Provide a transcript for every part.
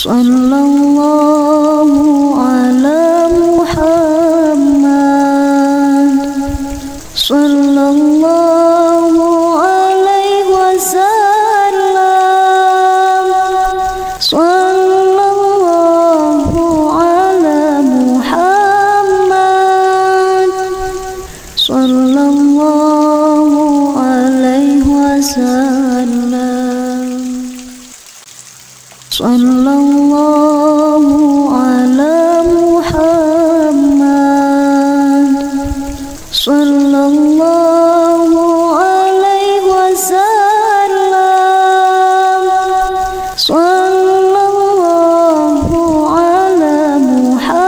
Sallallahu ala Muhammad, sallallahu alaihi wasallam, sallallahu ala Muhammad, sallallahu alaihi wasallam, sallallahu ala Muhammad, sallallahu alaihi wasallam, sallallahu ala Muhammad,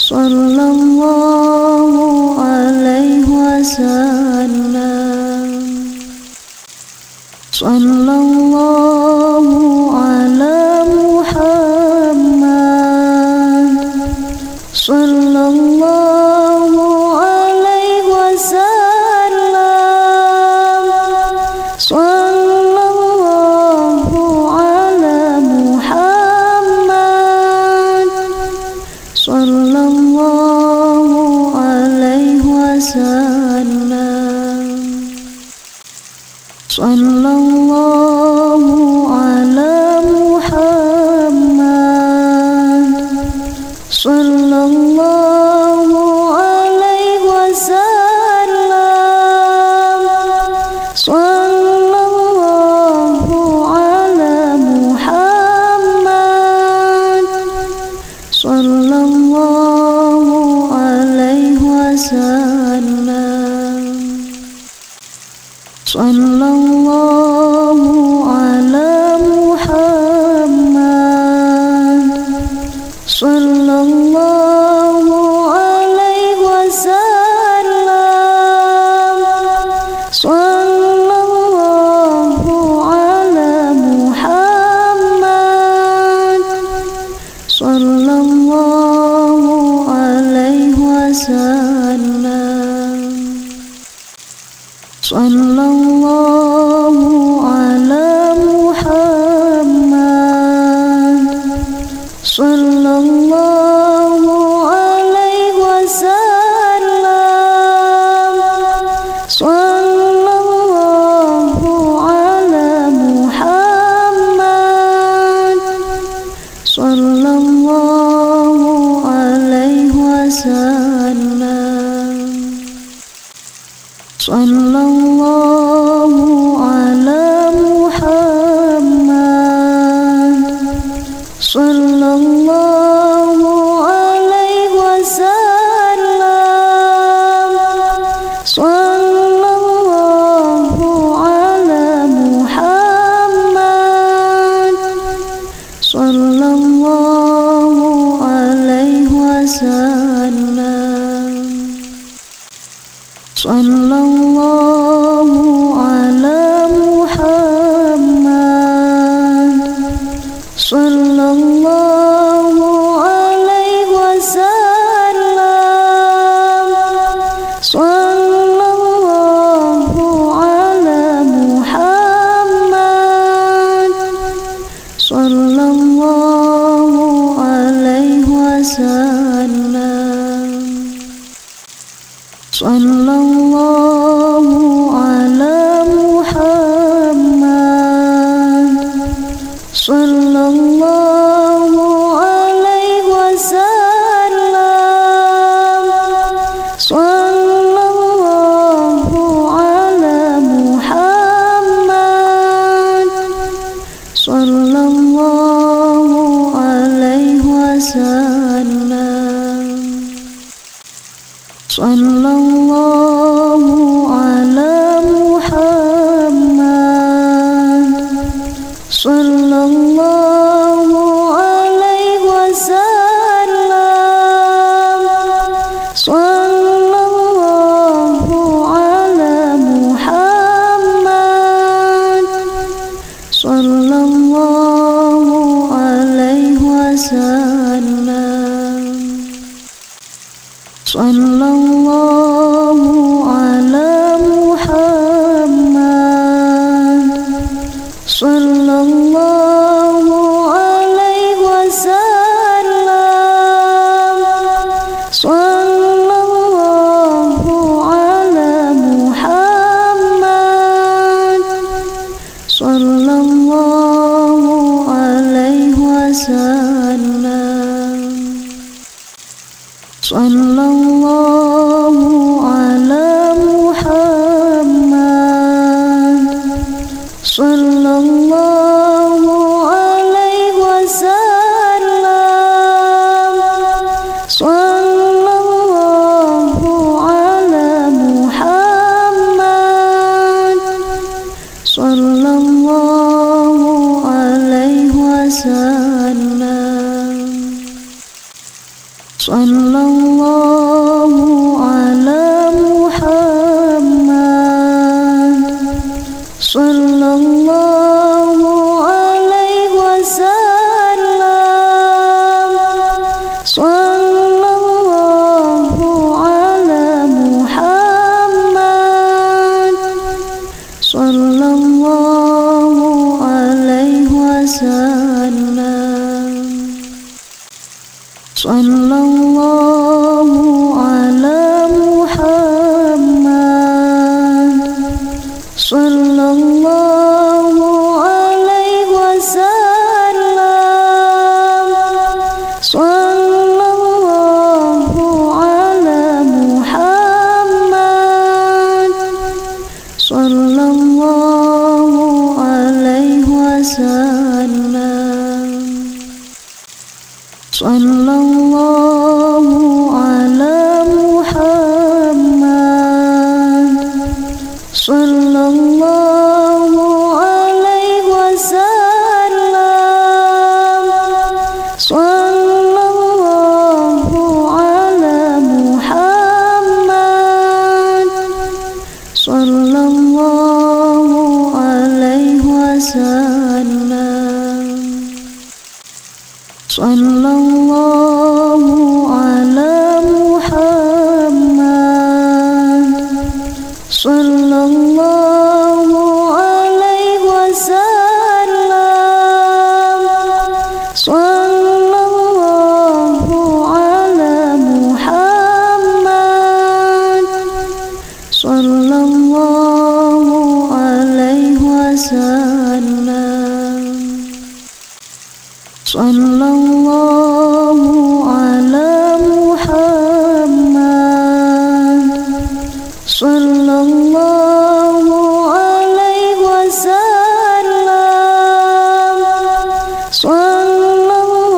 sallallahu alaihi wasallam, sallallahu ala Muhammad, sallallahu alaihi wasallam, sallallahu ala Muhammad, sallallahu alaihi wasallam, sallallahu ala Muhammad, sallallahu alaihi wasallam, sallallahu ala Muhammad, sallallahu alaihi wasallam, sallallahu ala Muhammad, sallallahu alaihi wasallam, sallallahu ala Muhammad, sallallahu alaihi wasallam, sallallahu ala Muhammad, sallallahu alaihi wasallam, sallallahu ala Muhammad, sallallahu alaihi wasallam, sallallahu ala Muhammad, sallallahu alaihi wasallam, sallallahu ala Muhammad, sallallahu alaihi wasallam, sallallahu ala Muhammad, sallallahu alaihi wasallam, sallallahu ala Muhammad, sallallahu alaihi wasallam, sallallahu ala Muhammad, sallallahu alaihi wasallam, sallallahu ala Muhammad, sallallahu alaihi wasallam, sallallahu ala Muhammad, sallallahu alaihi wasallam, sallallahu ala Muhammad, sallallahu alaihi wasallam, sallallahu ala Muhammad, sallallahu alaihi wasallam, sallallahu ala Muhammad, sallallahu alaihi wasallam, sallallahu ala Muhammad, sallallahu alaihi wasallam, sallallahu ala Muhammad, sallallahu alaihi wasallam, sallallahu ala Muhammad, sallallahu alaihi wasallam, sallallahu ala Muhammad, sallallahu alaihi wasallam, sallallahu ala Muhammad, sallallahu alaihi wasallam, sallallahu ala Muhammad, sallallahu alaihi wasallam, sallallahu ala Muhammad, sallallahu alaihi wasallam, sallallahu ala Muhammad, sallallahu alaihi wasallam, sallallahu ala Muhammad, sallallahu alaihi wasallam, sallallahu ala Muhammad, sallallahu alaihi wasallam, sallallahu ala Muhammad, sallallahu alaihi wasallam, sallallahu ala Muhammad, sallallahu alaihi wasallam, sallallahu ala Muhammad, sallallahu alaihi wasallam, sallallahu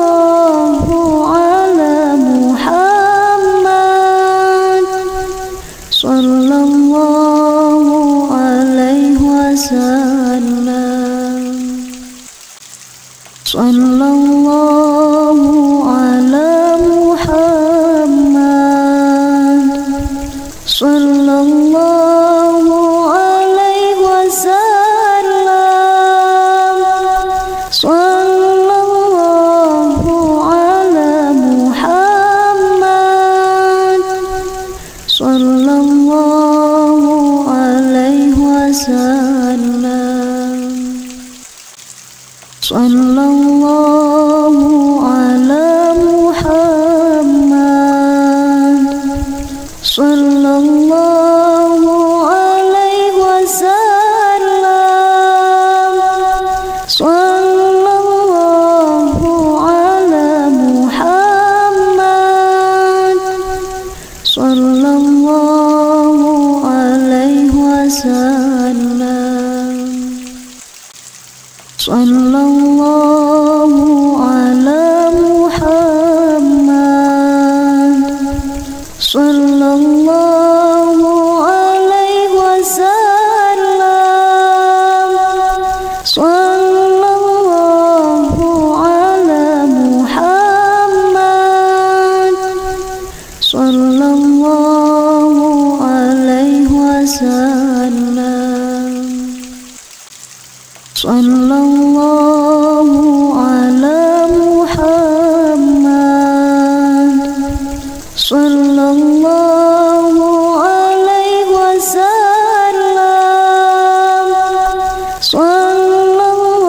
ala Muhammad, sallallahu alaihi wasallam, sallallahu ala Muhammad, sallallahu alaihi wasallam, sallallahu ala Muhammad, sallallahu alaihi wasallam, sallallahu ala Muhammad, sallallahu alaihi wasallam, sallallahu ala Muhammad, sallallahu alaihi wasallam, sallallahu ala Muhammad, sallallahu alaihi wasallam, sallallahu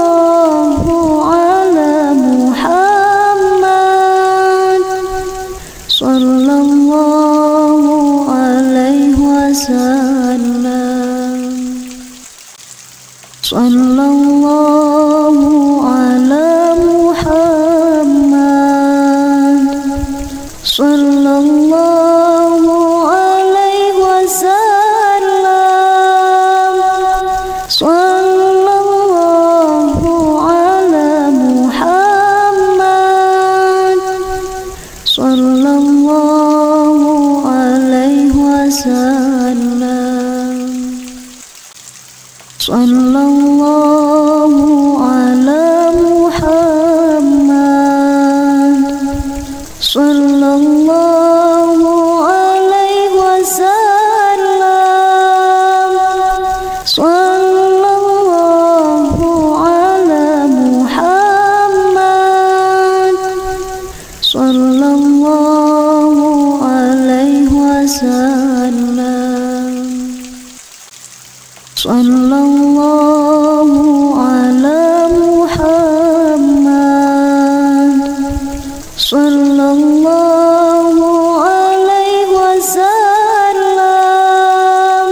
Sallallahu ala Muhammad. Sallallahu alaihi wasallam. Sallallahu ala Muhammad. Sallallahu alaihi wasallam. Sallallahu ala Muhammad. Sallallahu alaihi wasallam. Sallallahu ala Muhammad. Sallallahu alaihi wasallam. Sallallahu ala Muhammad. Sallallahu alaihi wasallam. Sallallahu ala Muhammad. Sallallahu alaihi wasallam.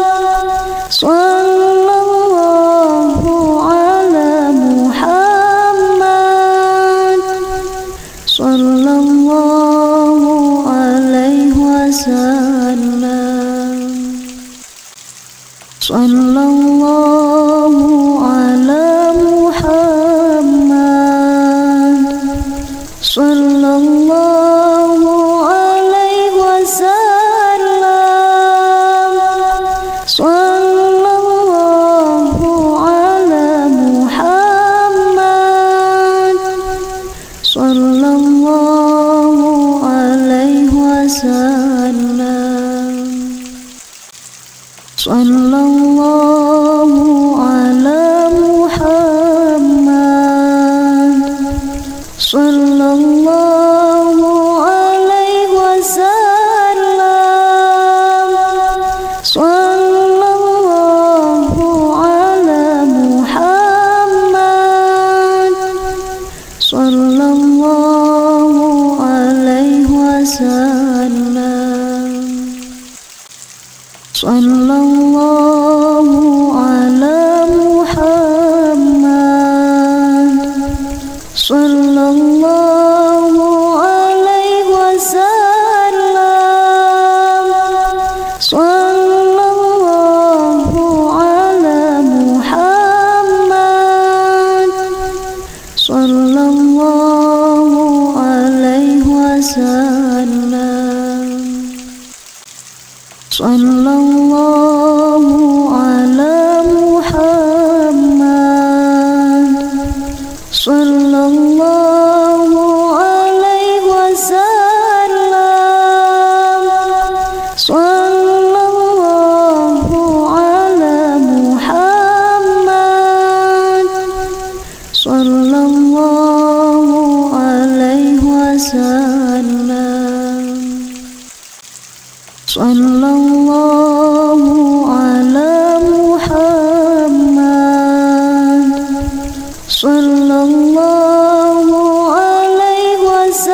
Sallallahu ala Muhammad. Sallallahu alaihi wasallam. Sallallahu ala Muhammad. Sallallahu alaihi wasallam. Sallallahu ala Muhammad. Sallallahu alaihi wasallam. Sallallahu ala Muhammad. Sallallahu alaihi wasallam. Sallallahu ala Muhammad. Sallallahu alaihi wasallam. Sallallahu ala Muhammad. Sallallahu alaihi wasallam. Sallallahu ala Muhammad. Sallallahu alaihi wasallam. Sallallahu ala Muhammad. Sallallahu alaihi wasallam. Sallallahu ala Muhammad. Sallallahu alaihi wasallam.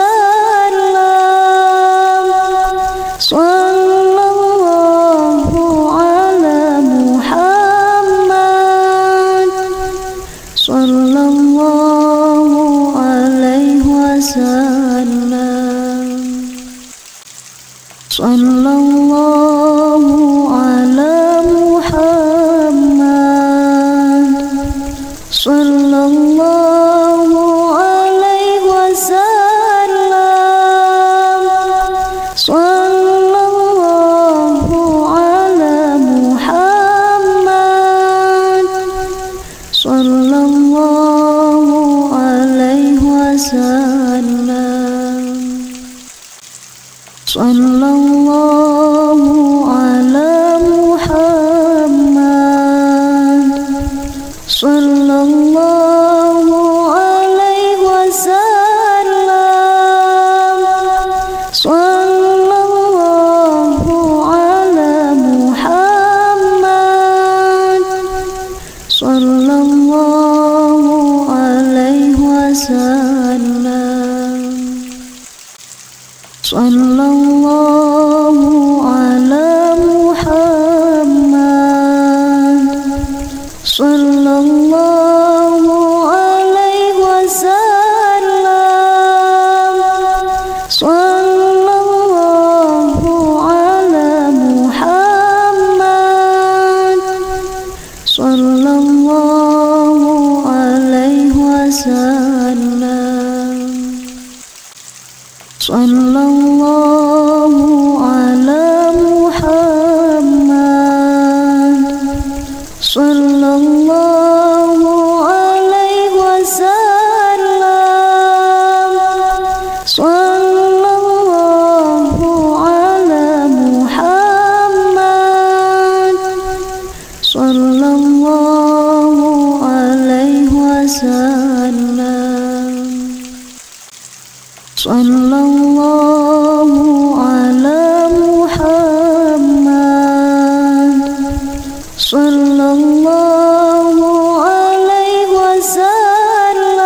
Sallallahu ala Muhammad. Sallallahu alaihi wasallam. Sallallahu ala Muhammad. Sallallahu alaihi wasallam. Sallallahu ala Muhammad. Sallallahu alaihi wasallam. Sallallahu ala Muhammad. Sallallahu alaihi wasallam. Sallallahu ala Muhammad. Sallallahu alaihi wasallam. Sallallahu ala Muhammad. Sallallahu wasallam. Sallallahu ala Muhammad, sallallahu alaihi wasallam. Sallallahu ala Muhammad, sallallahu alaihi wasallam. Sallallahu ala Muhammad, sallallahu alaihi wasallam.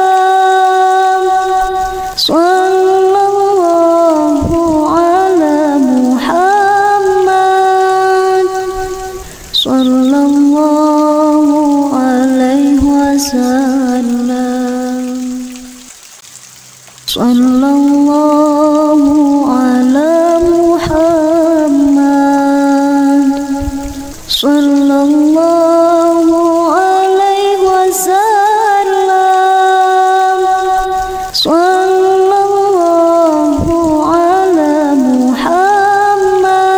Sallallahu ala Muhammad, sallallahu alaihi wasallam. Sallallahu ala Muhammad, sallallahu alaihi wasallam. Sallallahu ala Muhammad, sallallahu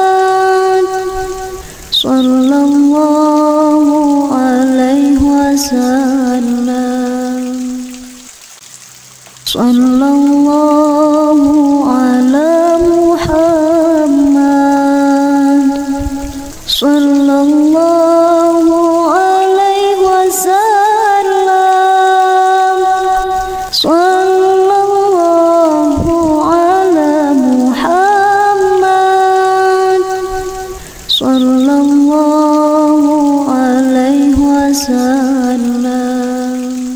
alaihi wasallam. Sallallahu ala Muhammad, sallallahu alaihi wasallam. Sallallahu ala Muhammad, sallallahu alaihi wasallam. Sallallahu ala Muhammad, sallallahu alaihi wasallam.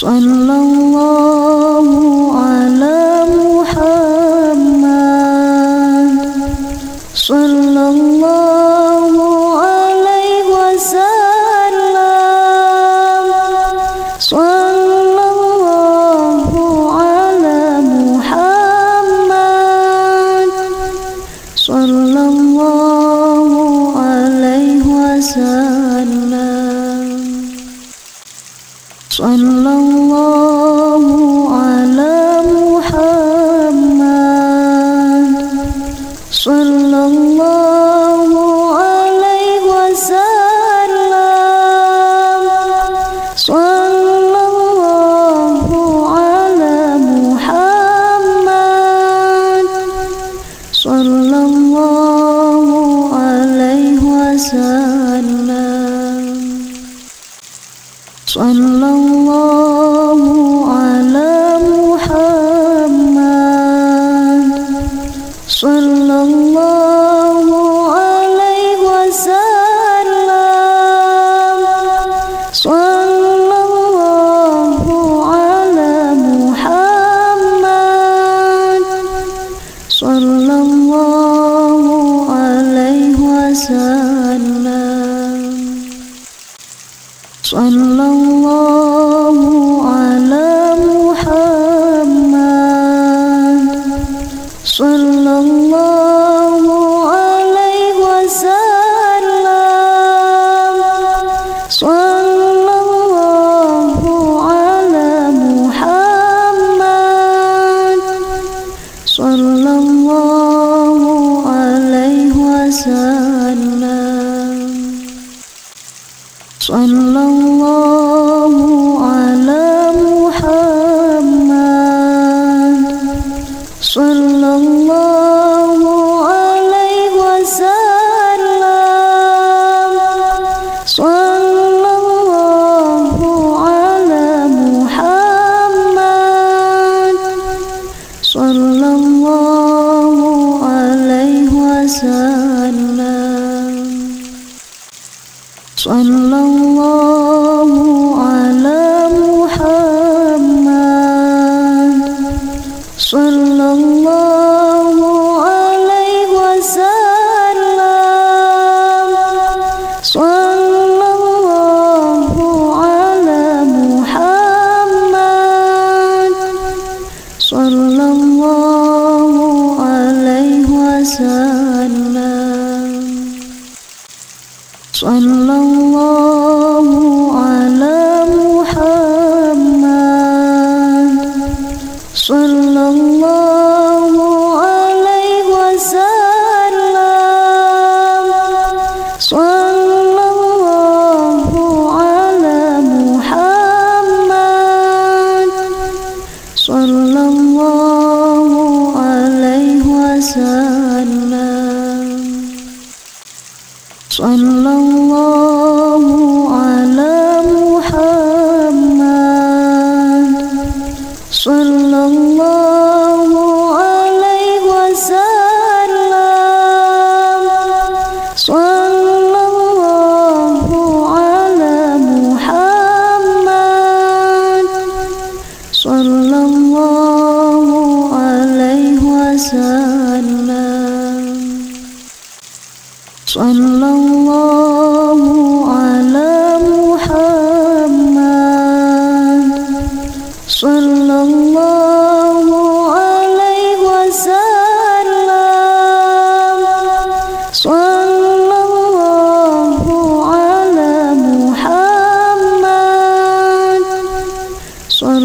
Sallallahu ala Muhammad, sallallahu alaihi wasallam. Sallallahu ala Muhammad, sallallahu alaihi wasallam. Sallallahu ala Muhammad, sallallahu alaihi wasallam. Sallallahu ala Muhammad, sallallahu alaihi wasallam. Sallallahu ala Muhammad, sallallahu alaihi wasallam. Sallallahu ala Muhammad, sallallahu alaihi wasallam. Sallallahu ala Muhammad, sallallahu alaihi wasallam. Sallallahu ala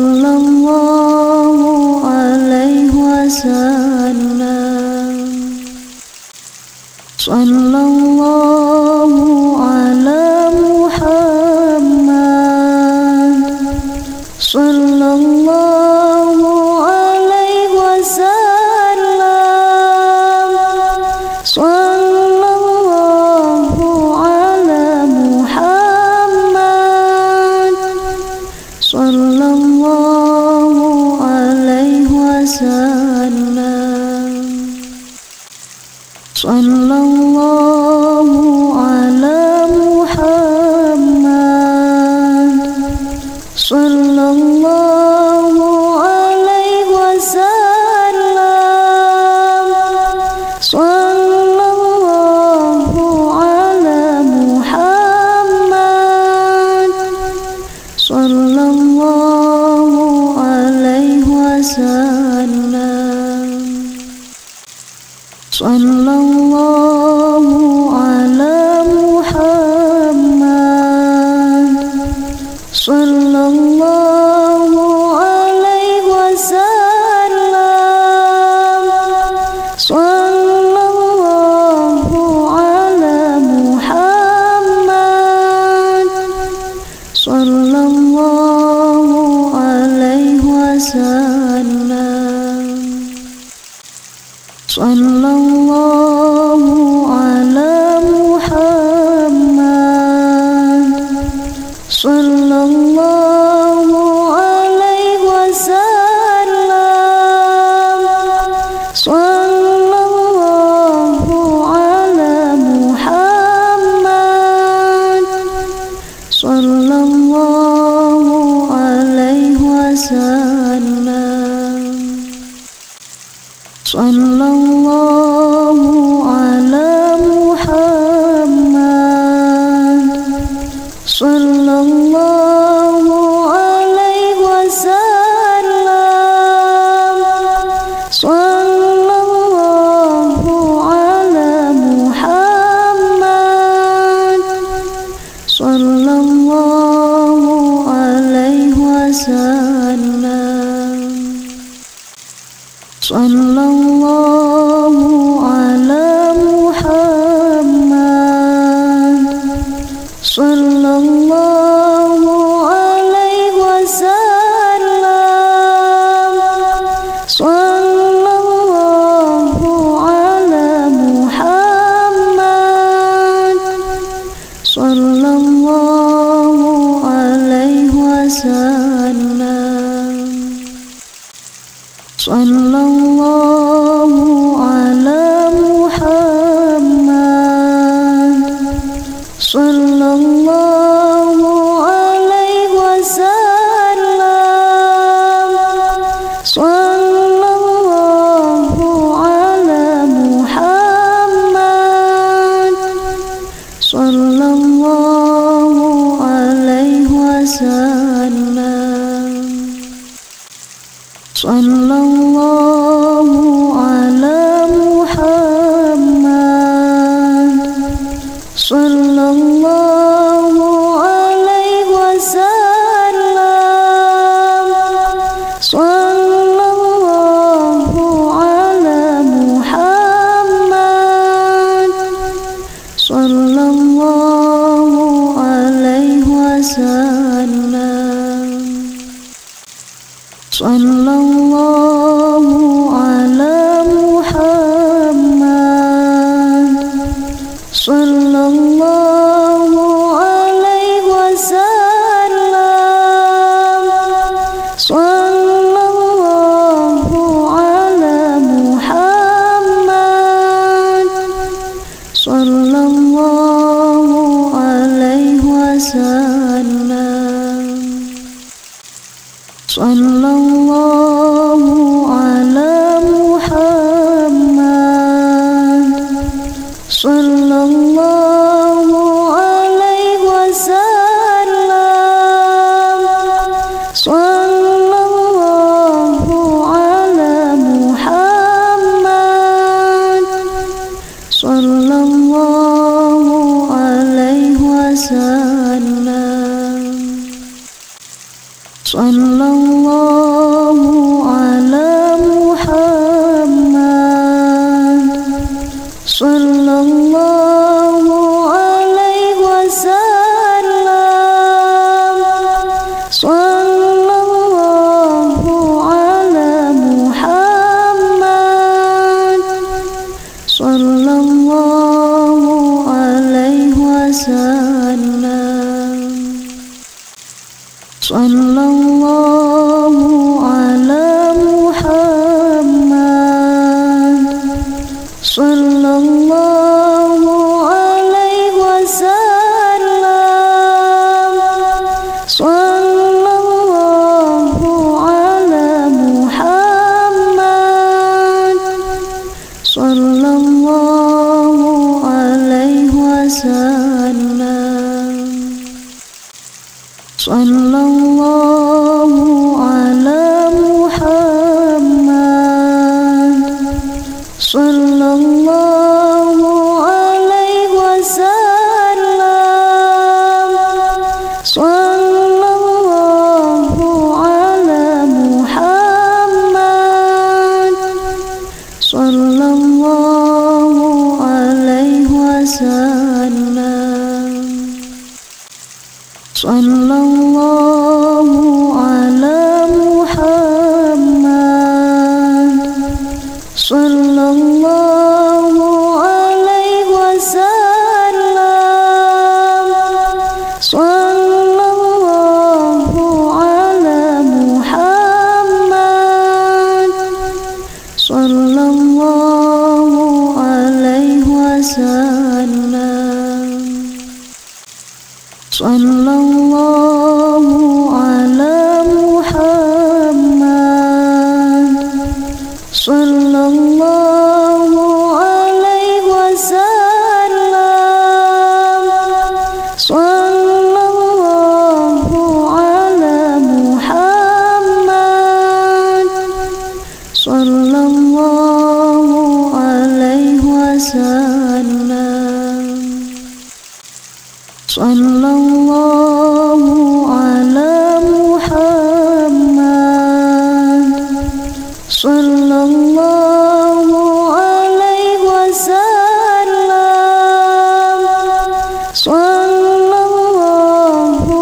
sallallahu alaihi wasallam, sallallahu ala Muhammad, sallallahu alaihi wasallam, sallallahu ala Muhammad, sallallahu alaihi wasallam, sallallahu ala Muhammad, sallallahu alaihi wasallam, sallallahu ala Muhammad, sallallahu alaihi wasallam, sallallahu ala Muhammad, sallallahu alaihi wasallam, sallallahu ala Muhammad, sallallahu alaihi wasallam, sallallahu ala Muhammad, sallallahu alaihi wasallam, sallallahu ala Muhammad, sallallahu alaihi wasallam, sallallahu ala Muhammad, sallallahu alaihi wasallam, sallallahu ala Muhammad, sallallahu alaihi wasallam, sallallahu ala Muhammad, sallallahu alaihi wasallam, sallallahu ala Muhammad, sallallahu alaihi wasallam, sallallahu ala Muhammad, sallallahu alaihi wasallam, sallallahu ala Muhammad, sallallahu alaihi wasallam, sallallahu ala Muhammad, sallallahu alaihi wasallam, sallallahu ala Muhammad, sallallahu alaihi wasallam, sallallahu ala Muhammad, sallallahu alaihi wasallam, sallallahu ala Muhammad, sallallahu alaihi wasallam, sallallahu ala Muhammad, sallallahu alaihi wasallam, sallallahu ala Muhammad, sallallahu alaihi wasallam, Sallallahu ala Muhammad. Sallallahu alaihi wasallam. Sallallahu ala Muhammad. Sallallahu alaihi wasallam. Sallallahu ala Muhammad. Sallallahu alaihi wasallam. Sallallahu ala Muhammad. Sallallahu alaihi wasallam. Sallallahu ala Muhammad. Sallallahu alaihi wasallam. Sallallahu ala Muhammad. Sallallahu alaihi wasallam. Sallallahu ala Muhammad. Sallallahu alaihi wasallam. Sallallahu ala Muhammad. Sallallahu alaihi wasallam. Sallallahu ala Muhammad. Sallallahu alaihi wasallam. Sallallahu ala Muhammad. Sallallahu alaihi wasallam. Sallallahu ala Muhammad. Sallallahu alaihi wasallam. Sallallahu ala Muhammad. Sallallahu alaihi wasallam. Sallallahu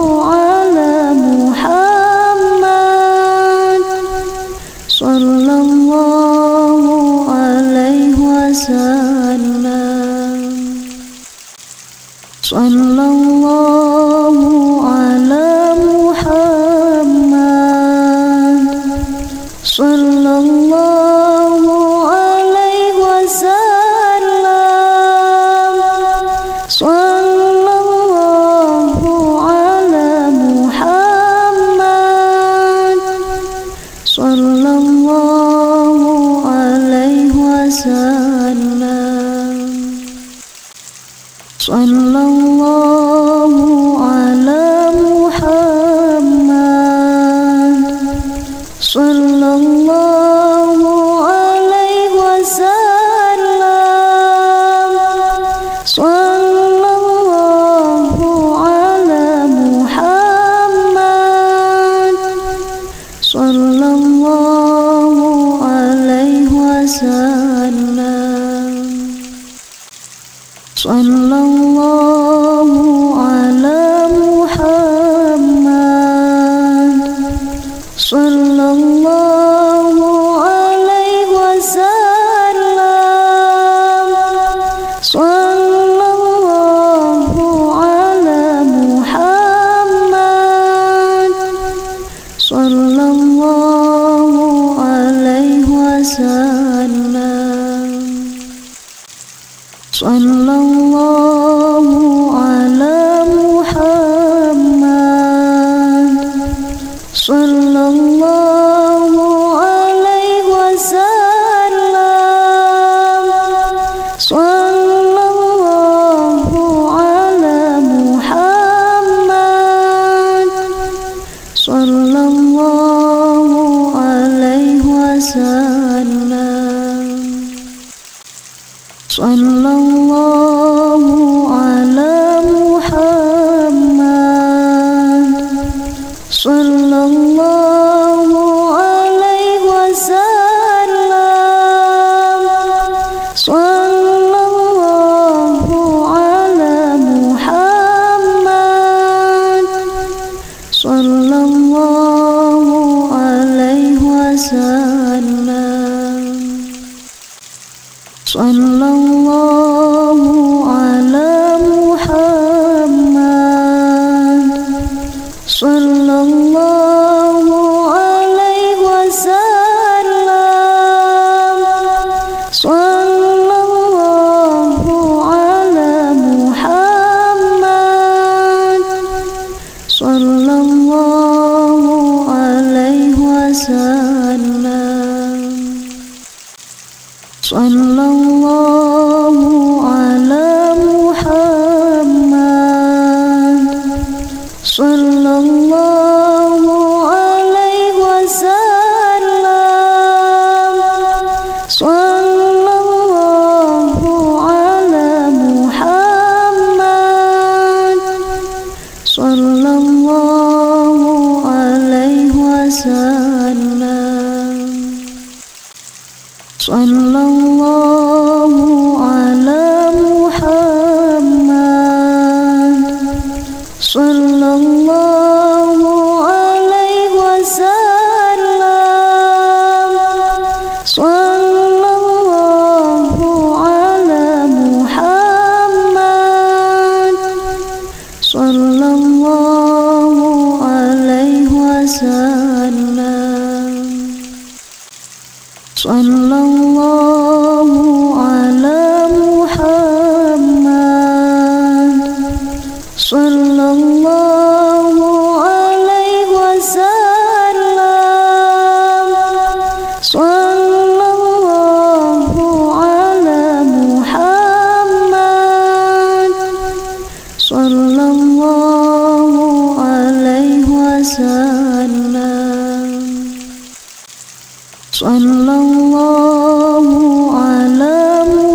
ala Muhammad. Sallallahu alaihi wasallam. Sallallahu ala Muhammad. Sallallahu alaihi wasallam. Sallallahu ala Muhammad. Sallallahu alaihi wasallam. Sallallahu ala Muhammad. Sallallahu alaihi wasallam. Sallallahu ala Muhammad. Sallallahu alaihi wasallam. Sallallahu ala Muhammad. Sallallahu alaihi wasallam. Sallallahu ala Muhammad. Sallallahu alaihi wasallam. Sallallahu ala Muhammad. Sallallahu alaihi wasallam. Sallallahu ala Muhammad. sallallahu alaihi wasallam, sallallahu ala Muhammad, sallallahu alaihi wasallam, sallallahu ala Muhammad, sallallahu alaihi wasallam, sallallahu ala Muhammad, sallallahu alaihi wasallam, sallallahu ala Muhammad, sallallahu alaihi wasallam, sallallahu ala Muhammad, sallallahu alaihi wasallam, sallallahu ala Muhammad, sallallahu alaihi wasallam, sallallahu ala Muhammad, sallallahu alaihi wasallam, sallallahu ala Muhammad, sallallahu alaihi wasallam, sallallahu ala Muhammad, sallallahu alaihi wasallam, sallallahu ala Muhammad, sallallahu alaihi wasallam, sallallahu ala Muhammad, sallallahu alaihi wasallam, sallallahu ala Muhammad,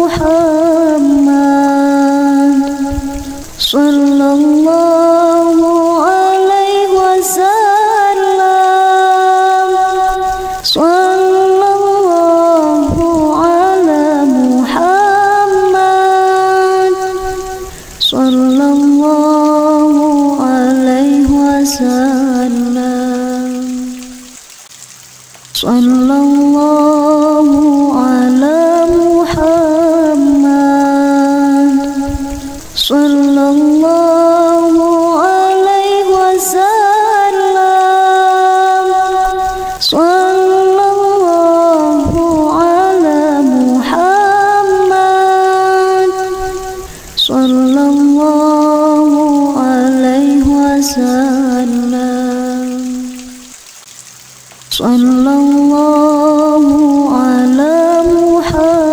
sallallahu alaihi wasallam, sallallahu ala Muhammad, sallallahu alaihi wasallam, sallallahu ala Muhammad, sallallahu alaihi wasallam, sallallahu ala Muhammad,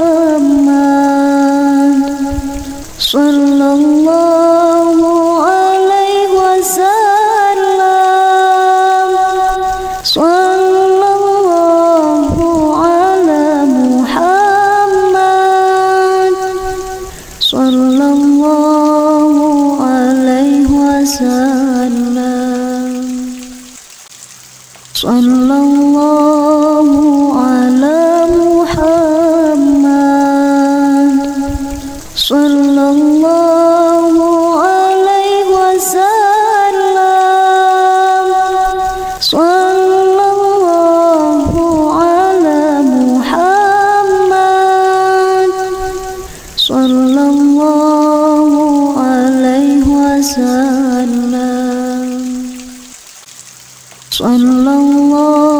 sallallahu alaihi wasallam, sallallahu ala Muhammad, sallallahu alaihi wasallam, sallallahu ala Muhammad, sallallahu alaihi wasallam,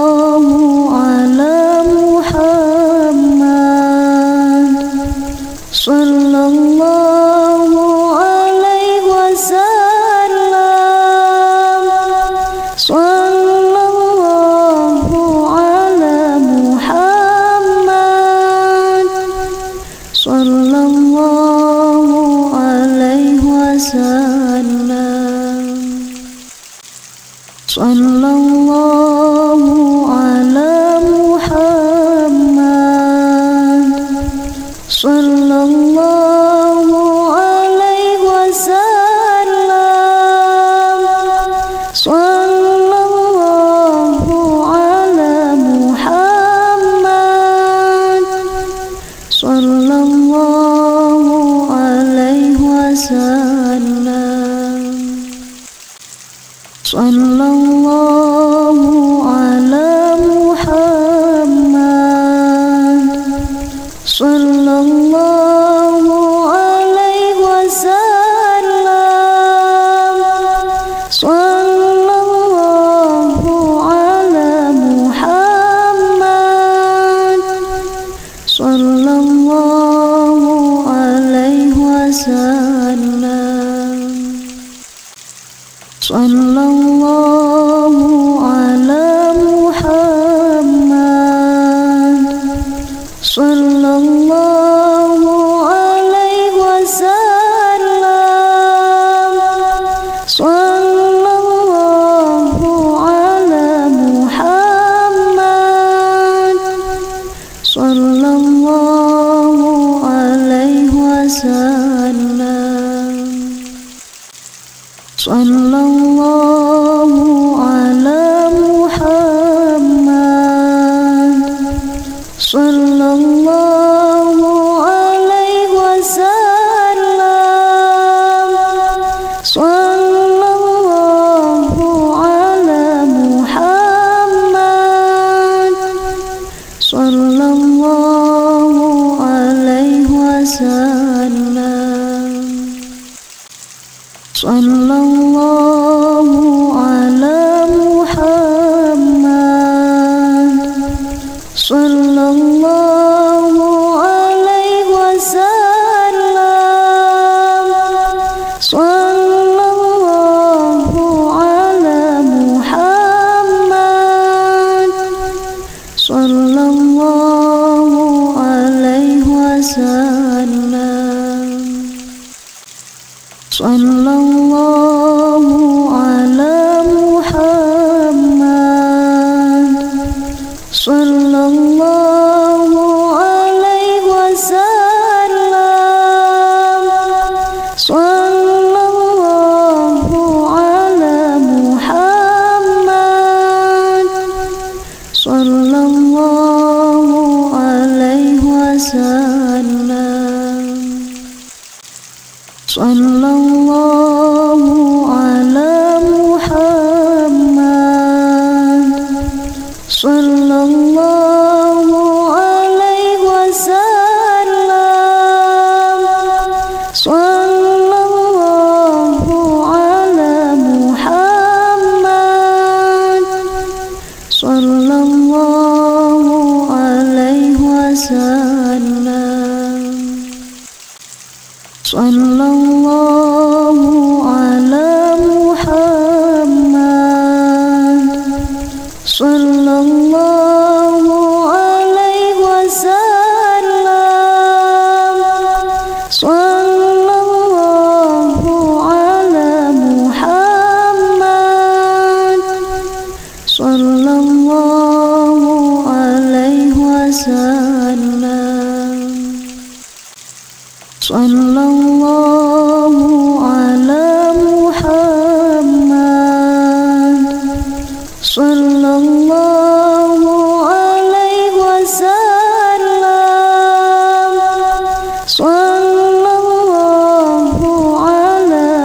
sallallahu ala Muhammad, sallallahu alaihi wasallam, sallallahu ala Muhammad, sallallahu alaihi wasallam, sallallahu ala Muhammad, sallallahu alaihi wasallam, sallallahu sallallahu alaihi wasallam, sallallahu ala Muhammad, sallallahu alaihi wasallam, sallallahu ala Muhammad, sallallahu alaihi wasallam, sallallahu ala Muhammad, sallallahu alaihi wasallam, sallallahu ala Muhammad, sallallahu alaihi wasallam, sallallahu ala Muhammad, sallallahu alaihi wasallam, sallallahu ala Muhammad, sallallahu alaihi wasallam, sallallahu ala Muhammad, sallallahu alaihi wasallam, sallallahu ala Muhammad, sallallahu alaihi wasallam, sallallahu ala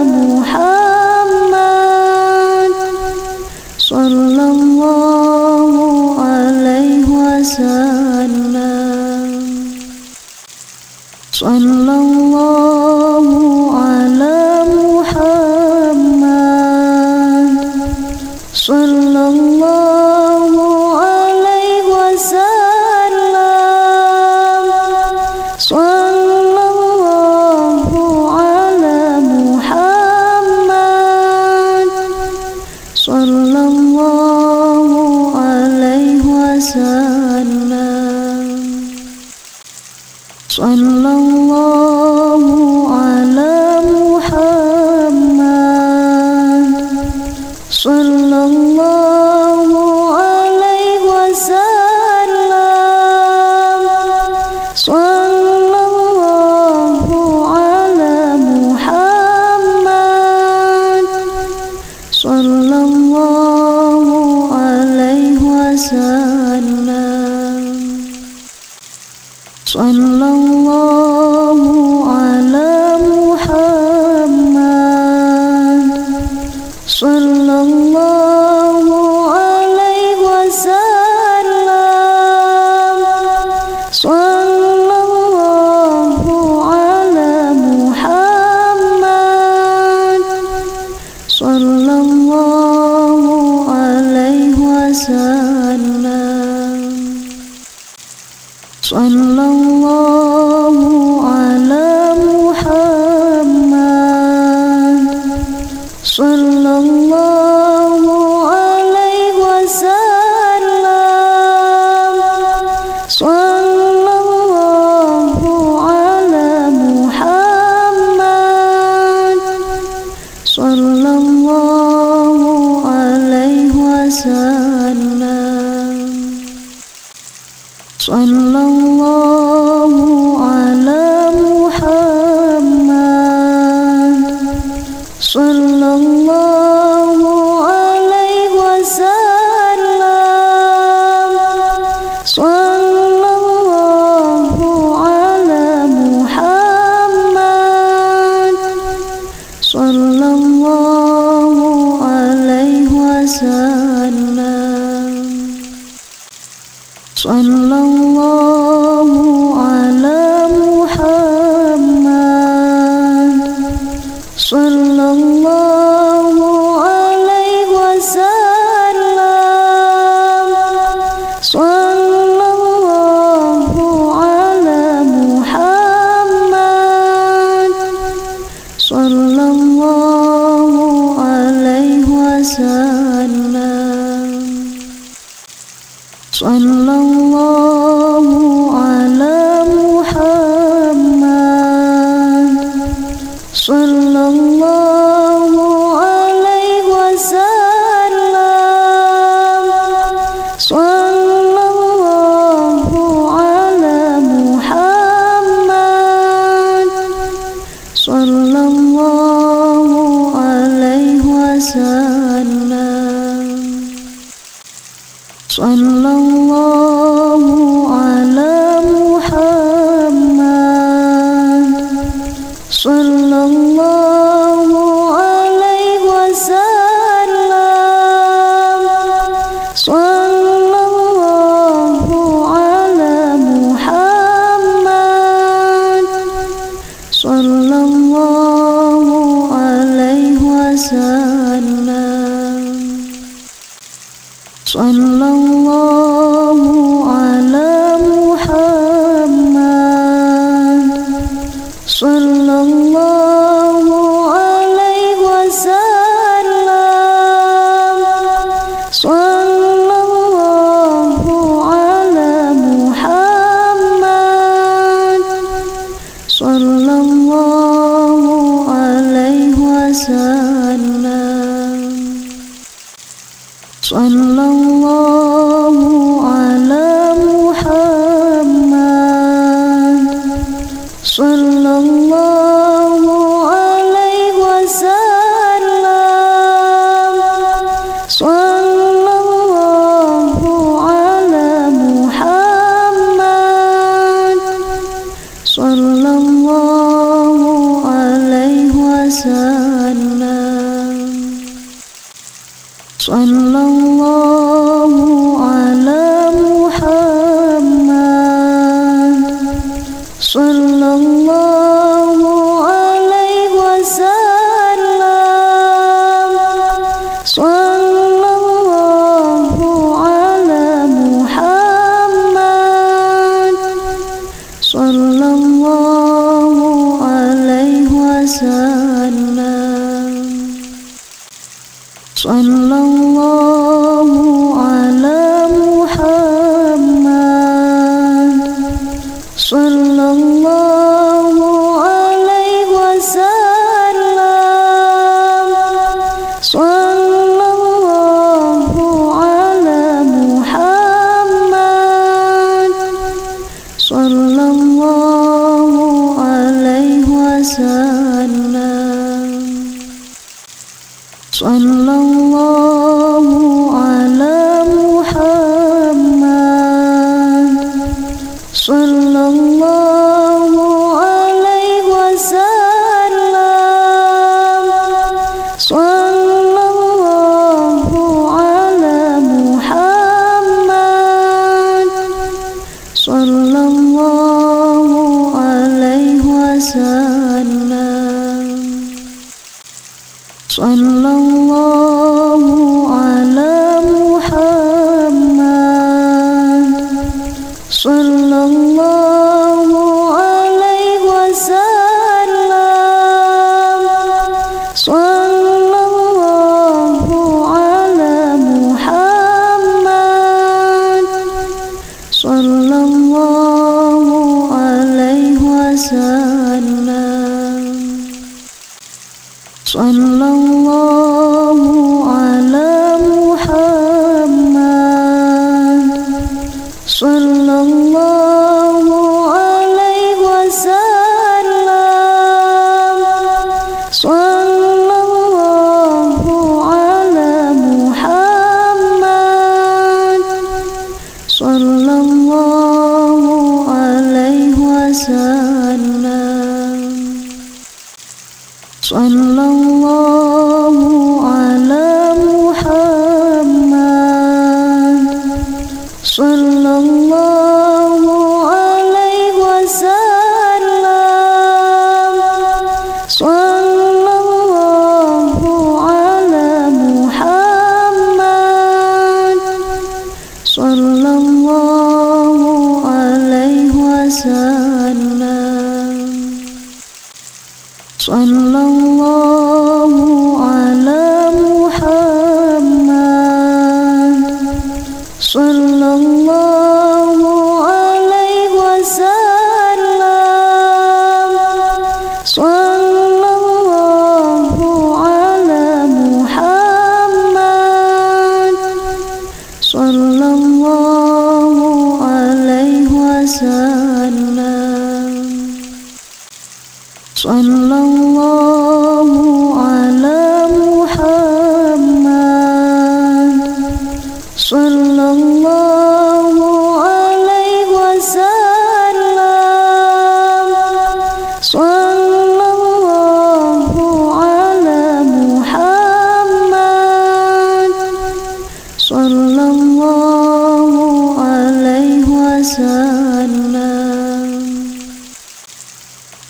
Muhammad, sallallahu alaihi wasallam, sallallahu ala Muhammad, sallallahu alaihi wasallam, sallallahu ala Muhammad, sallallahu alaihi wasallam, sallallahu ala Muhammad, sallallahu alaihi wasallam, sallallahu ala Muhammad, sallallahu alaihi wasallam, sallallahu ala Muhammad, sallallahu alaihi wasallam, sallallahu ala Muhammad, sallallahu alaihi wasallam, sallallahu ala Muhammad, sallallahu alaihi wasallam, sallallahu ala Muhammad, sallallahu alaihi wasallam, sallallahu ala Muhammad, sallallahu alaihi wasallam, sallallahu ala Muhammad, sallallahu alaihi wasallam, sallallahu ala Muhammad, sallallahu alaihi wasallam, sallallahu Sallallahu ala Muhammad. Sallallahu alaihi wasallam. Sallallahu ala Muhammad. Sallallahu alaihi wasallam. Sallallahu ala Muhammad. Sallallahu alaihi wasallam. Sallallahu ala Muhammad. Sallallahu alaihi wasallam. Sallallahu ala Muhammad. Sallallahu alaihi wasallam. Sallallahu ala Muhammad. Sallallahu alaihi wasallam. Sallallahu ala Muhammad. Sallallahu alaihi wasallam. Sallallahu ala Muhammad. Sallallahu alaihi wasallam. Sallallahu ala Muhammad. Sallallahu alaihi wasallam. Sallallahu ala Muhammad. Sallallahu alaihi wasallam. Sallallahu ala Muhammad. Sallallahu alaihi wasallam. Sallallahu ala Muhammad. Sallallahu alaihi wasallam. Sallallahu ala Muhammad. Sallallahu alaihi wasallam. Sallallahu ala Muhammad. Sallallahu alaihi wasallam. Sallallahu ala Muhammad. Sallallahu alaihi wasallam. Sallallahu ala Muhammad. Sallallahu alaihi wasallam. Sallallahu ala Muhammad. Sallallahu alaihi wasallam. Sallallahu ala Muhammad. Sallallahu alaihi wasallam. Sallallahu ala Muhammad. Sallallahu alaihi wasallam. Sallallahu ala Muhammad. Sallallahu alaihi wasallam. Sallallahu ala Muhammad. Sallallahu sallallahu alaihi wasallam,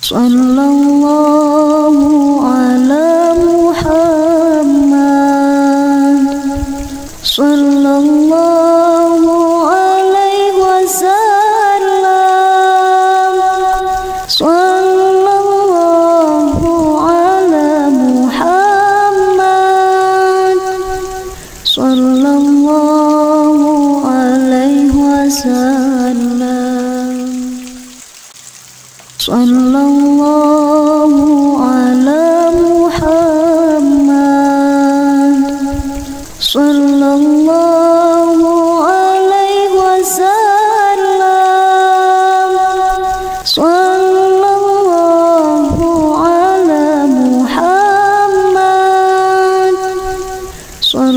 sallallahu ala Muhammad, sallallahu alaihi wasallam, sallallahu ala Muhammad, sallallahu alaihi wasallam, sallallahu ala Muhammad, sallallahu alaihi wasallam, sallallahu ala Muhammad, sallallahu alaihi wasallam, sallallahu ala Muhammad,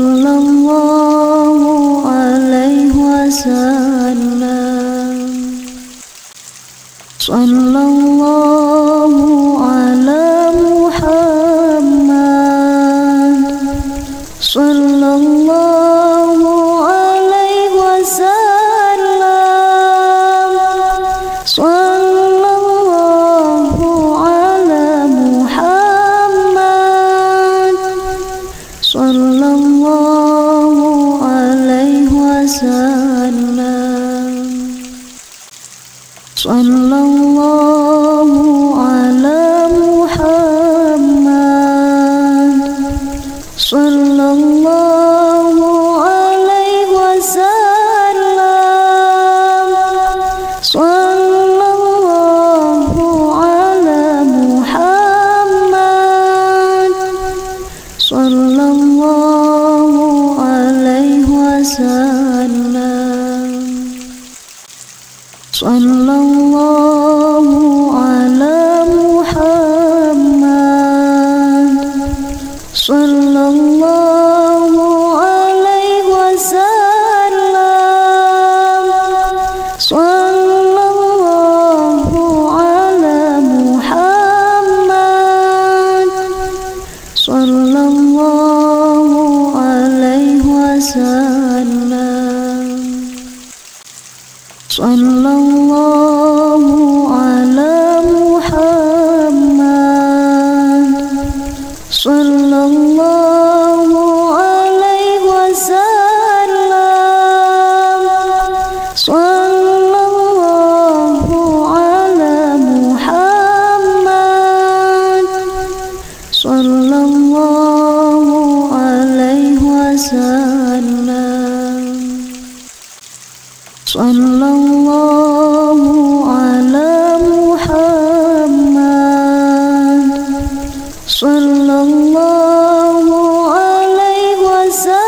sallallahu alaihi wasallam, sallallahu ala Muhammad, sallallahu alaihi wasallam, sallallahu ala Muhammad, sallallahu alaihi wasallam, sallallahu ala Muhammad, sallallahu alaihi wasallam, sallallahu ala Muhammad, sallallahu alaihi wasallam, sallallahu ala Muhammad, sallallahu alaihi wasallam, sallallahu ala Muhammad, sallallahu alaihi wasallam, sallallahu ala Muhammad, sallallahu alaihi wasallam, sallallahu ala Muhammad, sallallahu alaihi wasallam, sallallahu ala Muhammad, sallallahu alaihi wasallam, sallallahu ala Muhammad, sallallahu alaihi wasallam,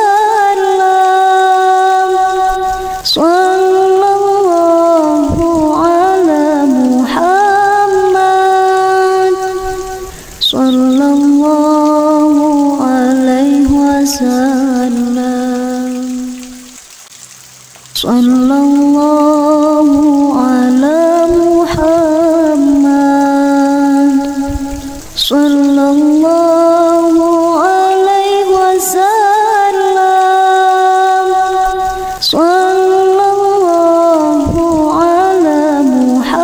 sallallahu ala Muhammad, sallallahu alaihi wasallam, sallallahu ala Muhammad,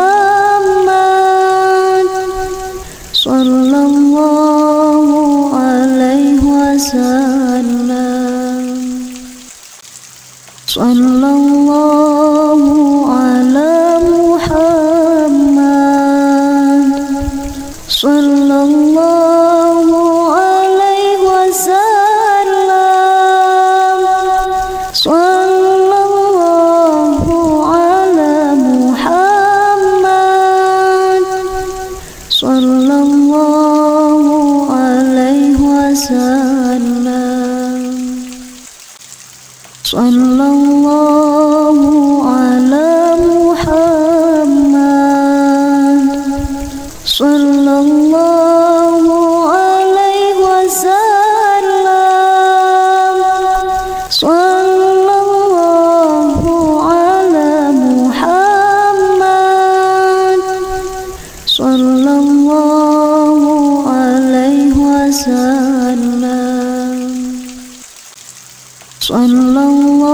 sallallahu alaihi wasallam, sallallahu ala Muhammad, sallallahu alaihi wasallam, sallallahu ala Muhammad, sallallahu alaihi wasallam, sallallahu ala Muhammad, sallallahu alaihi wasallam, sallallahu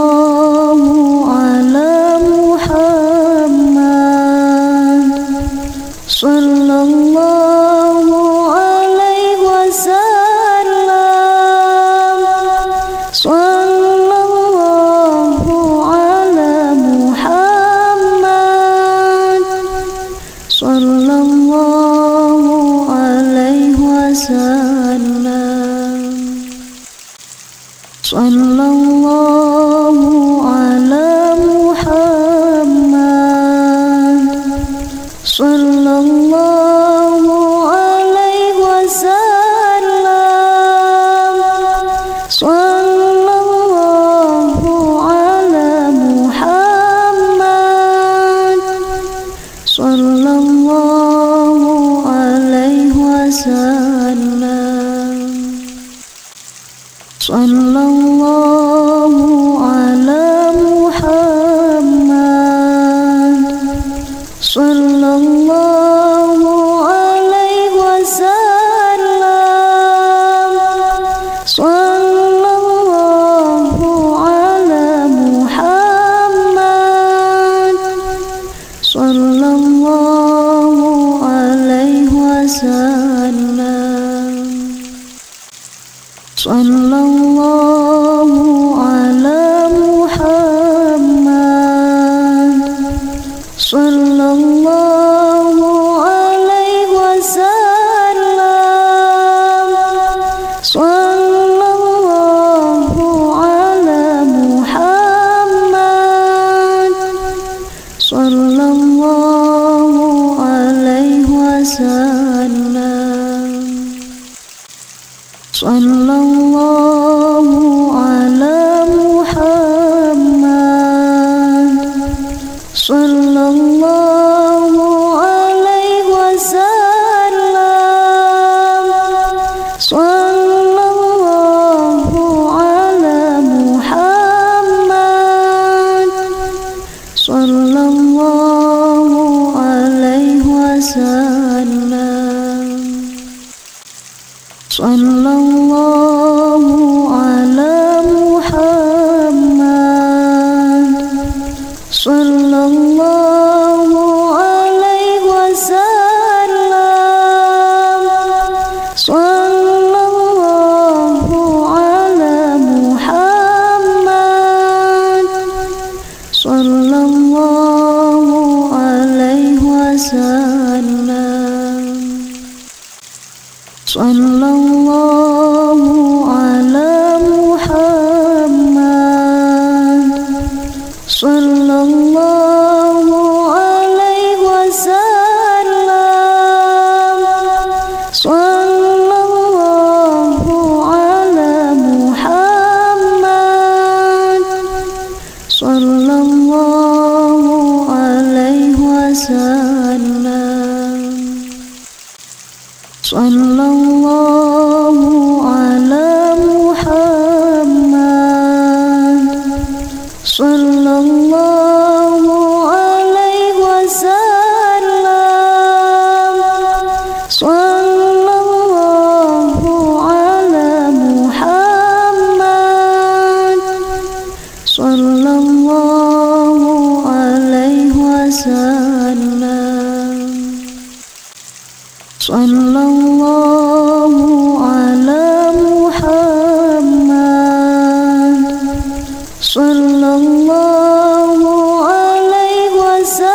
sallallahu alaihi wasallam, sallallahu ala Muhammad, sallallahu alaihi wasallam, sallallahu ala Muhammad, sallallahu alaihi wasallam, sallallahu ala Muhammad, sallallahu alaihi wasallam, sallallahu ala Muhammad, sallallahu alaihi wasallam, sallallahu ala Muhammad, sallallahu alaihi wasallam,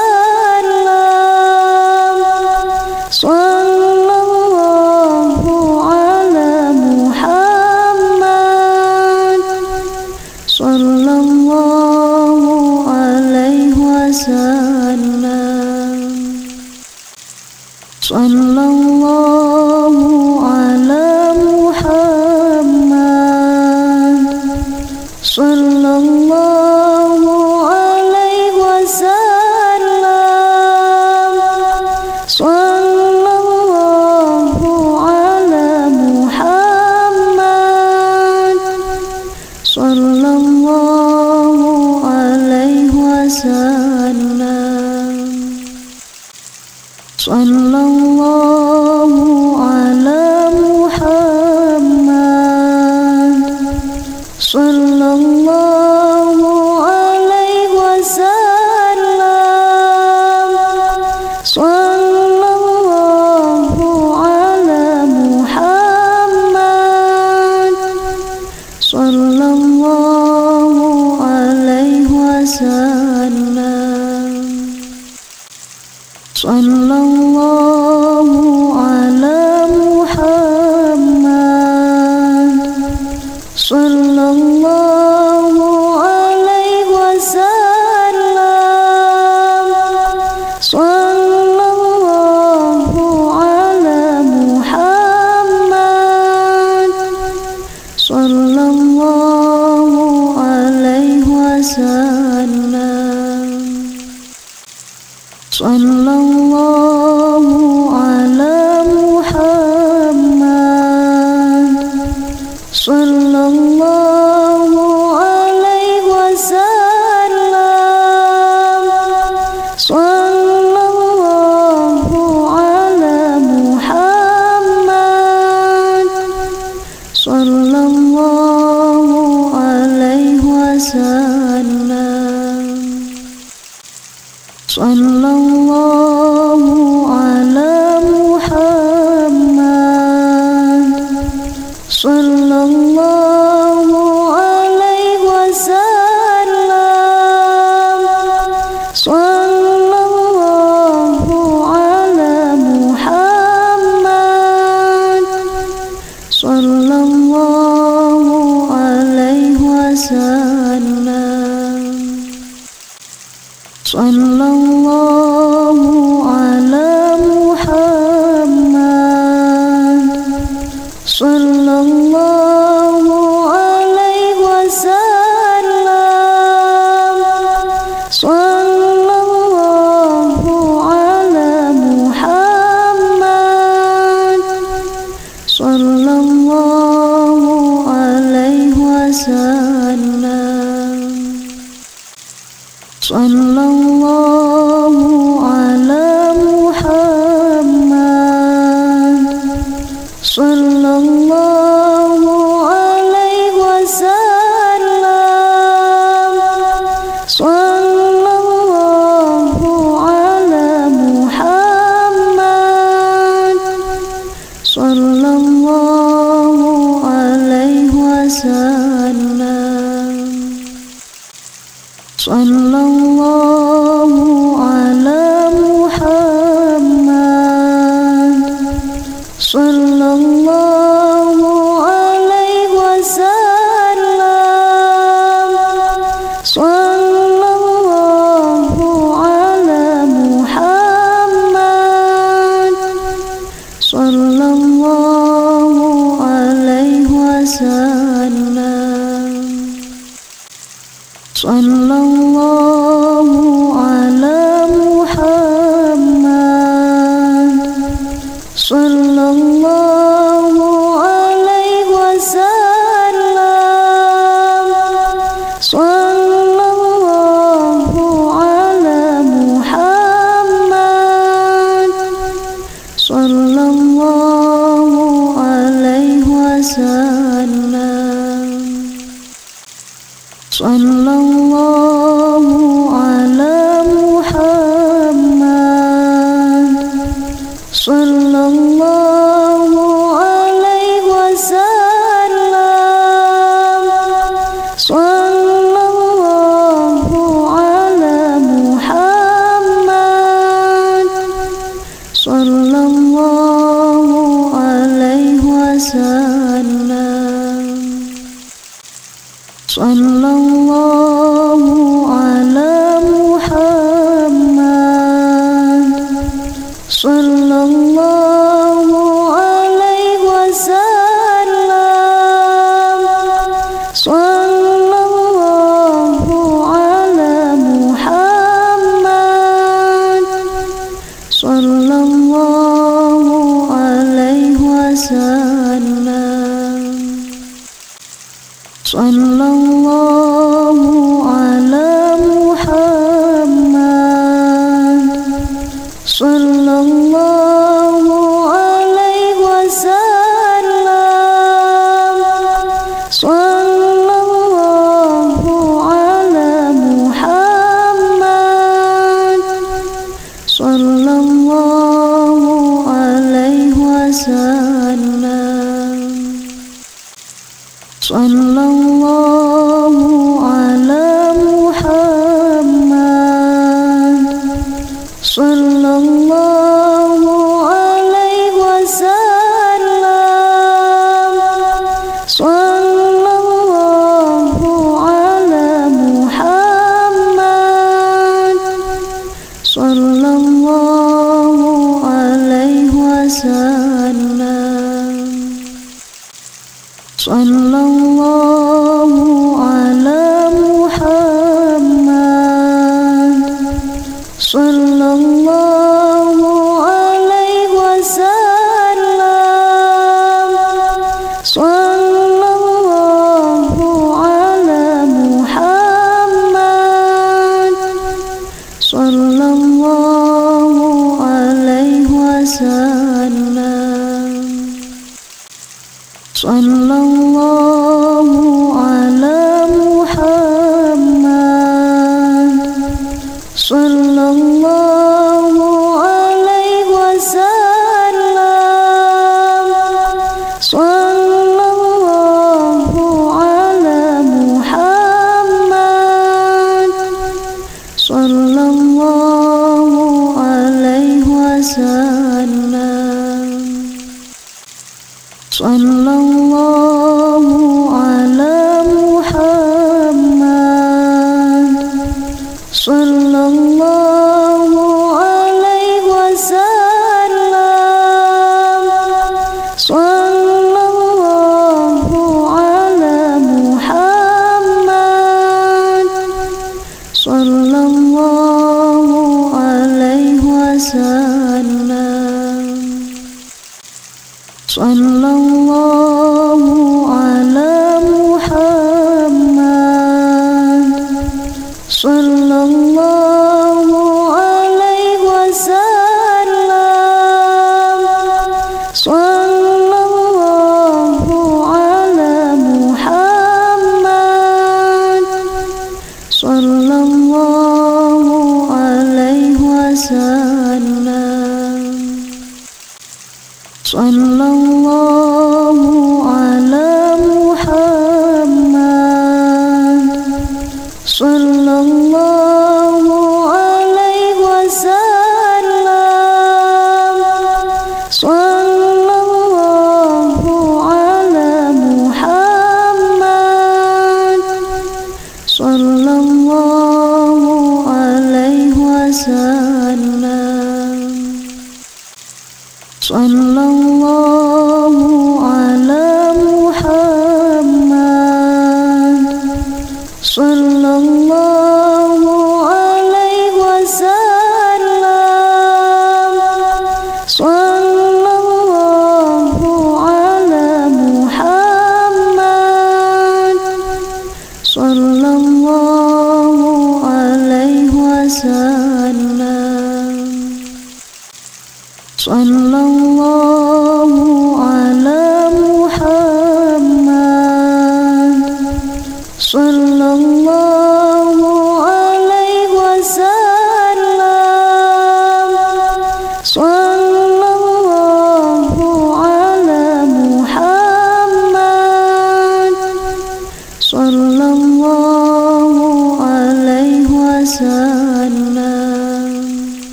sallallahu ala Muhammad, sallallahu alaihi wasallam, sallallahu ala Muhammad, sallallahu alaihi wasallam, sallallahu ala Muhammad, sallallahu alaihi wasallam, sallallahu ala Muhammad, sallallahu alaihi wasallam, sallallahu ala Muhammad, sallallahu alaihi wasallam, sallallahu ala Muhammad, sallallahu alaihi wasallam, sallallahu ala Muhammad, sallallahu alaihi wasallam, sallallahu ala Muhammad, sallallahu alaihi wasallam, sallallahu ala Muhammad, sallallahu alaihi wasallam, sallallahu ala Muhammad, sallallahu alaihi wasallam, sallallahu ala Muhammad, sallallahu alaihi wasallam, sallallahu ala Muhammad, sallallahu alaihi wasallam, sallallahu ala Muhammad, sallallahu alaihi wasallam, sallallahu ala Muhammad, sallallahu alaihi wasallam, sallallahu ala Muhammad, sallallahu alaihi wasallam, sallallahu Sallallahu ala Muhammad. Sallallahu alaihi wasallam. Sallallahu ala Muhammad. Sallallahu alaihi wasallam. Sallallahu ala Muhammad. Sallallahu alaihi wasallam. Sallallahu ala Muhammad. Sallallahu alaihi wasallam. Sallallahu ala Muhammad. Sallallahu alaihi wasallam. Sallallahu ala Muhammad. Sallallahu alaihi wasallam. Sallallahu ala Muhammad. Sallallahu alaihi wasallam. Sallallahu ala Muhammad. Sallallahu alaihi wasallam. Sallallahu ala Muhammad. Sallallahu alaihi wasallam. Sallallahu ala Muhammad. Sallallahu alaihi wasallam. Sallallahu ala Muhammad. Sallallahu alaihi wasallam. Sallallahu ala Muhammad. Sallallahu alaihi wasallam. Sallallahu ala Muhammad. Sallallahu alaihi wasallam. Sallallahu ala Muhammad. Sallallahu alaihi wasallam. Sallallahu ala Muhammad. Sallallahu alaihi wasallam. Sallallahu ala Muhammad. Sallallahu alaihi wasallam. Sallallahu ala Muhammad. Sallallahu alaihi wasallam. Sallallahu ala Muhammad. Sallallahu alaihi wasallam. Sallallahu ala Muhammad. Sallallahu alaihi wasallam. Sallallahu ala Muhammad. Sallallahu alaihi wasallam. Sallallahu ala Muhammad. Sallallahu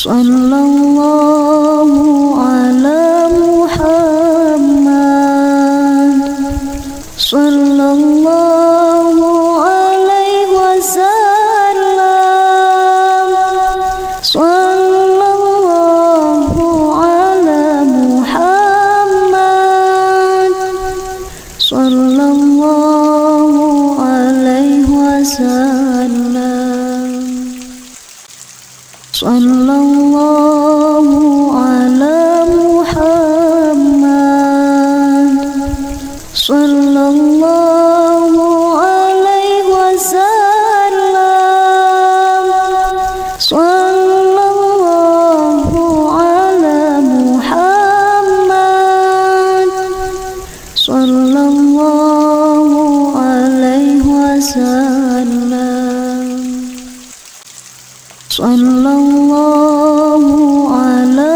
Sallallahu ala Muhammad. Sallallahu alaihi wasallam. Sallallahu ala Muhammad. Sallallahu alaihi wasallam. Sallallahu ala Muhammad. Sallallahu alaihi wasallam. Sallallahu ala Muhammad. Sallallahu alaihi wasallam. Sallallahu ala